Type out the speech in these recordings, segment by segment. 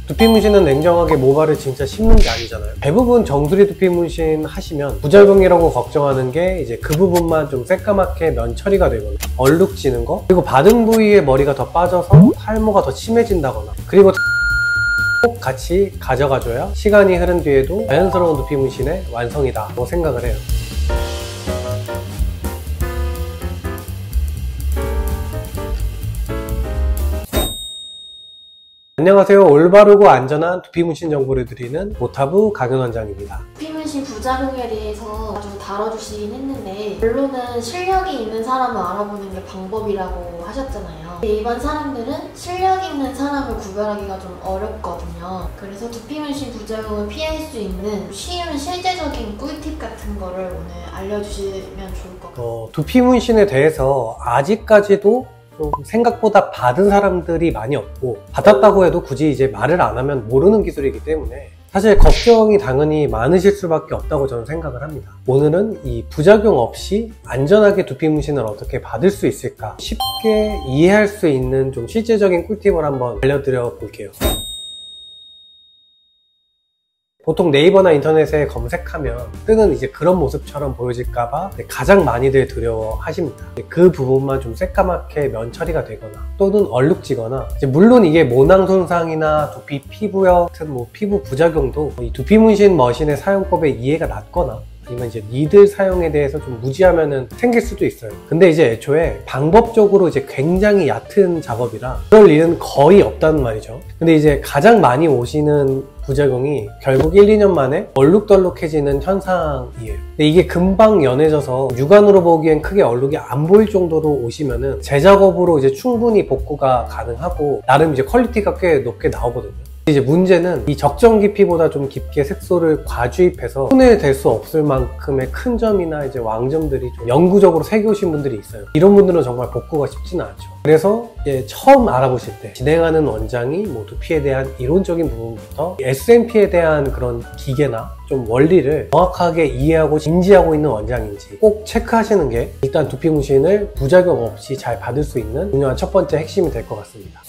두피 문신은 냉정하게 모발을 진짜 심는 게 아니잖아요. 대부분 정수리 두피 문신 하시면 부작용이라고 걱정하는 게 이제 그 부분만 좀 새까맣게 면 처리가 되거나 얼룩지는 거, 그리고 받은 부위에 머리가 더 빠져서 탈모가 더 심해진다거나, 그리고 꼭 같이 가져가줘야 시간이 흐른 뒤에도 자연스러운 두피 문신의 완성이다 라고 생각을 해요. 안녕하세요. 올바르고 안전한 두피 문신 정보를 드리는 모타부 강윤 원장입니다. 두피 문신 부작용에 대해서 좀 다뤄주시긴 했는데, 결론은 실력이 있는 사람을 알아보는 게 방법이라고 하셨잖아요. 일반 사람들은 실력 있는 사람을 구별하기가 좀 어렵거든요. 그래서 두피 문신 부작용을 피할 수 있는 쉬운 실제적인 꿀팁 같은 거를 오늘 알려주시면 좋을 것 같아요. 두피 문신에 대해서 아직까지도 좀 생각보다 받은 사람들이 많이 없고, 받았다고 해도 굳이 이제 말을 안 하면 모르는 기술이기 때문에 사실 걱정이 당연히 많으실 수밖에 없다고 저는 생각을 합니다. 오늘은 이 부작용 없이 안전하게 두피 문신을 어떻게 받을 수 있을까, 쉽게 이해할 수 있는 좀 실제적인 꿀팁을 한번 알려드려 볼게요. 보통 네이버나 인터넷에 검색하면 뜨는 이제 그런 모습처럼 보여질까봐 가장 많이들 두려워 하십니다. 그 부분만 좀 새까맣게 면 처리가 되거나 또는 얼룩지거나, 물론 이게 모낭 손상이나 두피 피부염 같은 피부 부작용도 이 두피 문신 머신의 사용법에 이해가 낮거나 아니면 이제 니들 사용에 대해서 좀 무지하면은 생길 수도 있어요. 근데 이제 애초에 방법적으로 이제 굉장히 얕은 작업이라 그럴 일은 거의 없다는 말이죠. 근데 이제 가장 많이 오시는 부작용이 결국 1, 2년 만에 얼룩덜룩해지는 현상이에요. 근데 이게 금방 연해져서 육안으로 보기엔 크게 얼룩이 안 보일 정도로 오시면은 재작업으로 이제 충분히 복구가 가능하고 나름 이제 퀄리티가 꽤 높게 나오거든요. 이제 문제는 이 적정 깊이보다 좀 깊게 색소를 과주입해서 손에 댈 수 없을 만큼의 큰 점이나 이제 왕점들이 좀 영구적으로 새겨오신 분들이 있어요. 이런 분들은 정말 복구가 쉽지는 않죠. 그래서 이제 처음 알아보실 때 진행하는 원장이 두피에 대한 이론적인 부분부터 SMP에 대한 그런 기계나 좀 원리를 정확하게 이해하고 인지하고 있는 원장인지 꼭 체크하시는 게 일단 두피 문신을 부작용 없이 잘 받을 수 있는 중요한 첫 번째 핵심이 될 것 같습니다.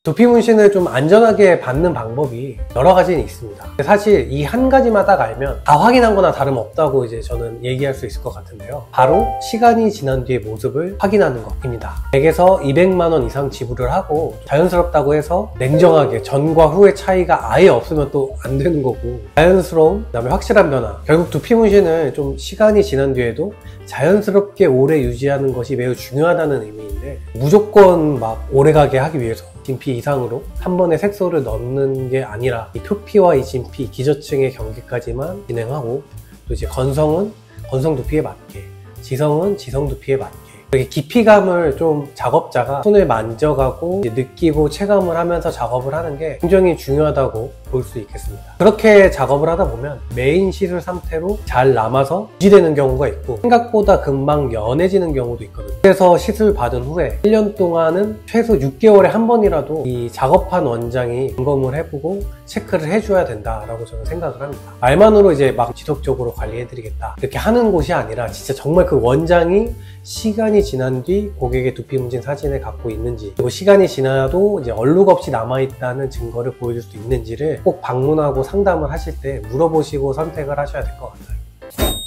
두피 문신을 좀 안전하게 받는 방법이 여러 가지는 있습니다. 사실 이 한 가지만 딱 알면 다 확인한 거나 다름없다고 이제 저는 얘기할 수 있을 것 같은데요. 바로 시간이 지난 뒤의 모습을 확인하는 것입니다. 100에서 200만 원 이상 지불을 하고 자연스럽다고 해서 냉정하게 전과 후의 차이가 아예 없으면 또 안 되는 거고, 자연스러움, 그다음에 확실한 변화, 결국 두피 문신을 좀 시간이 지난 뒤에도 자연스럽게 오래 유지하는 것이 매우 중요하다는 의미인데, 무조건 막 오래가게 하기 위해서 진피 이상으로 한 번에 색소를 넣는 게 아니라 이 표피와 이 진피, 기저층의 경계까지만 진행하고, 또 이제 건성은 건성 두피에 맞게, 지성은 지성 두피에 맞게, 이렇게 깊이감을 좀 작업자가 손을 만져가고 느끼고 체감을 하면서 작업을 하는 게 굉장히 중요하다고 볼 수 있겠습니다. 그렇게 작업을 하다 보면 메인 시술 상태로 잘 남아서 유지되는 경우가 있고, 생각보다 금방 연해지는 경우도 있거든요. 그래서 시술 받은 후에 1년 동안은 최소 6개월에 한 번이라도 이 작업한 원장이 점검을 해보고 체크를 해줘야 된다라고 저는 생각을 합니다. 말만으로 이제 막 지속적으로 관리해드리겠다 이렇게 하는 곳이 아니라, 진짜 정말 그 원장이 시간이 지난 뒤 고객의 두피 문신 사진을 갖고 있는지, 그리고 시간이 지나도 이제 얼룩 없이 남아있다는 증거를 보여줄 수 있는지를 꼭 방문하고 상담을 하실 때 물어보시고 선택을 하셔야 될 것 같아요.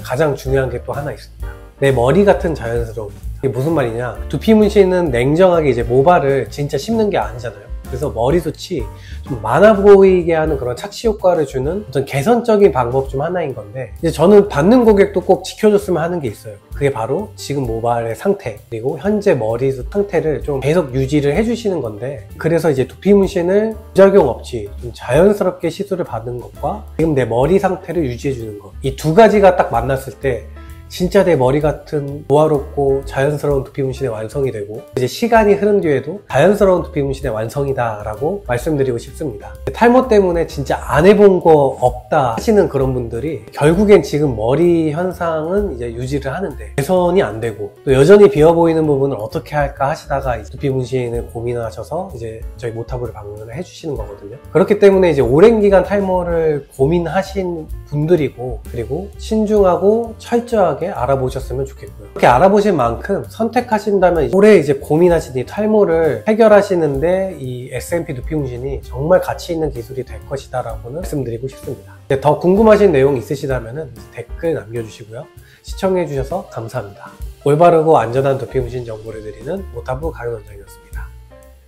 가장 중요한 게 또 하나 있습니다. 내 머리 같은 자연스러움. 이게 무슨 말이냐, 두피 문신은 냉정하게 이제 모발을 진짜 심는 게 아니잖아요. 그래서 머리숱이 좀 많아 보이게 하는 그런 착시 효과를 주는 어떤 개선적인 방법 중 하나인 건데, 이제 저는 받는 고객도 꼭 지켜줬으면 하는 게 있어요. 그게 바로 지금 모발의 상태, 그리고 현재 머리숱 상태를 좀 계속 유지를 해주시는 건데, 그래서 이제 두피 문신을 부작용 없이 좀 자연스럽게 시술을 받는 것과 지금 내 머리 상태를 유지해주는 것, 이 두 가지가 딱 만났을 때 진짜 내 머리 같은 조화롭고 자연스러운 두피 문신의 완성이 되고, 이제 시간이 흐른 뒤에도 자연스러운 두피 문신의 완성이다 라고 말씀드리고 싶습니다. 탈모 때문에 진짜 안 해본 거 없다 하시는 그런 분들이 결국엔 지금 머리 현상은 이제 유지를 하는데 개선이 안 되고, 또 여전히 비어 보이는 부분을 어떻게 할까 하시다가 두피 문신을 고민하셔서 이제 저희 모타부를 방문을 해주시는 거거든요. 그렇기 때문에 이제 오랜 기간 탈모를 고민하신 분들이고, 그리고 신중하고 철저하게 안전하게 알아보셨으면 좋겠고요. 이렇게 알아보신 만큼 선택하신다면 올해 이제 고민하신 이 탈모를 해결하시는데 이 SMP 두피문신이 정말 가치 있는 기술이 될 것이다 라고는 말씀드리고 싶습니다. 더 궁금하신 내용 있으시다면 댓글 남겨주시고요. 시청해주셔서 감사합니다. 올바르고 안전한 두피문신 정보를 드리는 오타부 가요원장이었습니다.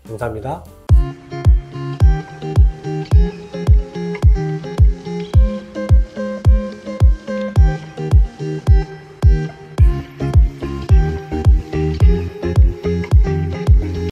감사합니다.